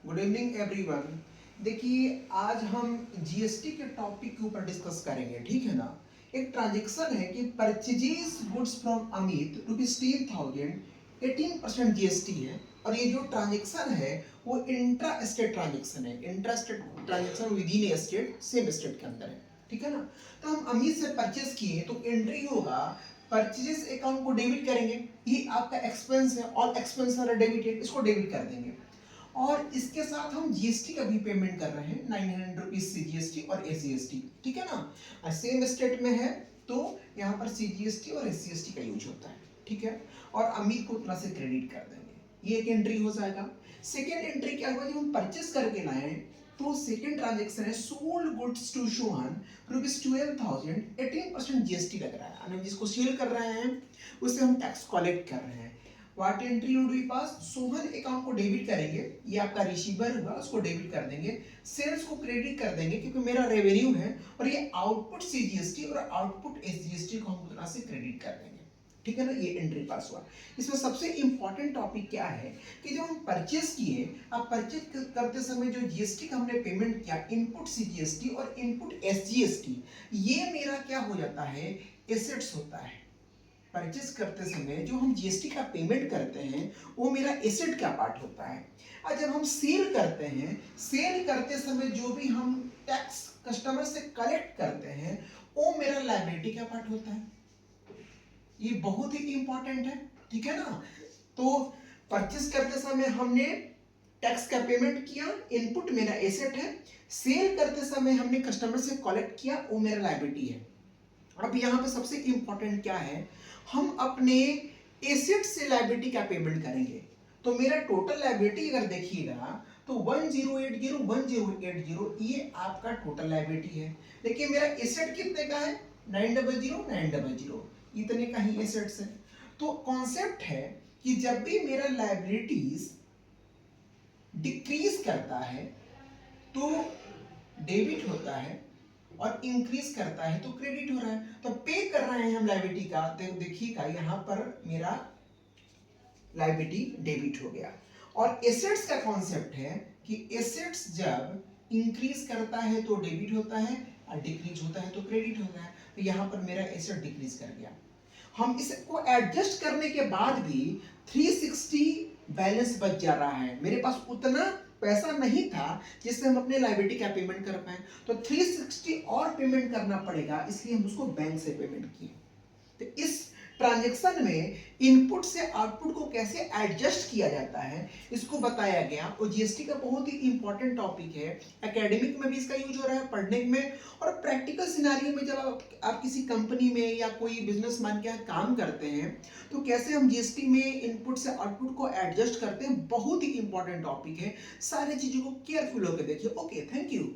Good evening everyone. देखिए, आज हम जीएसटी के टॉपिक के ऊपर डिस्कस करेंगे, ठीक है ना। एक ट्रांजेक्शन है कि purchases goods from Amit ₹10,000, 18% GST है। और ये जो ट्रांजेक्शन है वो इंट्रा स्टेट ट्रांजेक्शन है। Intra state transaction with in state, same state के अंदर है, ठीक है ना। तो हम अमित से परचेज किए तो एंट्री होगा, परचेजेस अकाउंट को डेबिट करेंगे। ये आपका एक्सपेंस है, ऑल एक्सपेंस आर डेबिटेड, इसको डेबिट कर देंगे। और इसके साथ हम जीएसटी का भी पेमेंट कर रहे हैं, ₹900 सीजीएसटी और एसजीएसटी, ठीक है ना। सेम स्टेट में है तो यहाँ पर सीजीएसटी और एसजीएसटी का यूज होता है, ठीक है। और अमीर को उतना से क्रेडिट कर देंगे, ये एक एंट्री हो जाएगा। सेकेंड एंट्री क्या होगा, जब हम परचेस करके लाए तो सेकेंड ट्रांजेक्शन है sold goods to Sohan ₹12,000, 18% GST लग रहा है। हम जिसको सेल कर रहे हैं उससे हम टैक्स कलेक्ट कर रहे हैं। What entry would be pass, Sohan account को डेबिट करेंगे, ये आपका रिसीवर हुआ, उसको डेबिट कर देंगे। सेल्स को क्रेडिट कर देंगे क्योंकि मेरा रेवेन्यू है। और ये आउटपुट सीजीएसटी और आउटपुट एसजीएसटी को हम उतना से क्रेडिट कर देंगे, ठीक है ना। ये एंट्री पास हुआ। इसमें सबसे इंपॉर्टेंट टॉपिक क्या है कि जब हम परचेस किए, अब परचेस करते समय जो जीएसटी का हमने पेमेंट किया, इनपुट सीजीएसटी और इनपुट एसजीएसटी, ये मेरा क्या हो जाता है, एसेट्स होता है। परचेस करते समय जो हम जीएसटी का पेमेंट करते हैं वो मेरा एसेट का पार्ट होता है। और जब हम सेल करते हैं, सेल करते समय जो भी हम टैक्स कस्टमर से कलेक्ट करते हैं वो मेरा लायबिलिटी का पार्ट होता है। ये बहुत ही इंपॉर्टेंट है, ठीक है ना। तो परचेस करते समय हमने टैक्स का पेमेंट किया, इनपुट मेरा एसेट है। सेल करते समय हमने कस्टमर से कलेक्ट किया, वो मेरा लायबिलिटी है। अब यहाँ पे सबसे इंपॉर्टेंट क्या है, हम अपने एसेट से लायबिलिटी का पेमेंट करेंगे। तो मेरा टोटल लायबिलिटी अगर देखिएगा तो 1080 ये आपका टोटल लायबिलिटी है। लेकिन मेरा एसेट कितने का है, 900 इतने का ही एसेट्स है। तो कॉन्सेप्ट है कि जब भी मेरा लायबिलिटीज डिक्रीज करता है तो डेबिट होता है और इंक्रीज करता है तो क्रेडिट हो रहा है। तो पे कर रहे हैं हम लायबिलिटी का, देखिएगा यहाँ पर मेरा लायबिलिटी डेबिट हो गया। और एसेट्स का कॉन्सेप्ट है कि एसेट्स जब इंक्रीज करता है तो डेबिट होता है और डिक्रीज होता है तो क्रेडिट होता है। तो यहाँ पर मेरा एसेट डिक्रीज कर गया। हम इसको एडजस्ट करने के बाद भी 360 बैलेंस बच जा रहा है। मेरे पास उतना पैसा नहीं था जिससे हम अपने लायबिलिटी का पेमेंट कर पाए, तो 360 और पेमेंट करना पड़ेगा, इसलिए हम उसको बैंक से पेमेंट किए। तो इस ट्रांजैक्शन में इनपुट से आउटपुट को कैसे एडजस्ट किया जाता है इसको बताया गया। और जीएसटी का बहुत ही इंपॉर्टेंट टॉपिक है, एकेडमिक में भी इसका यूज हो रहा है, पढ़ने में और प्रैक्टिकल सिनेरियो में। जब आप किसी कंपनी में या कोई बिजनेसमैन के यहाँ काम करते हैं तो कैसे हम जीएसटी में इनपुट से आउटपुट को एडजस्ट करते हैं, बहुत ही इंपॉर्टेंट टॉपिक है। सारी चीजों को केयरफुल होकर देखिए। Okay, thank you.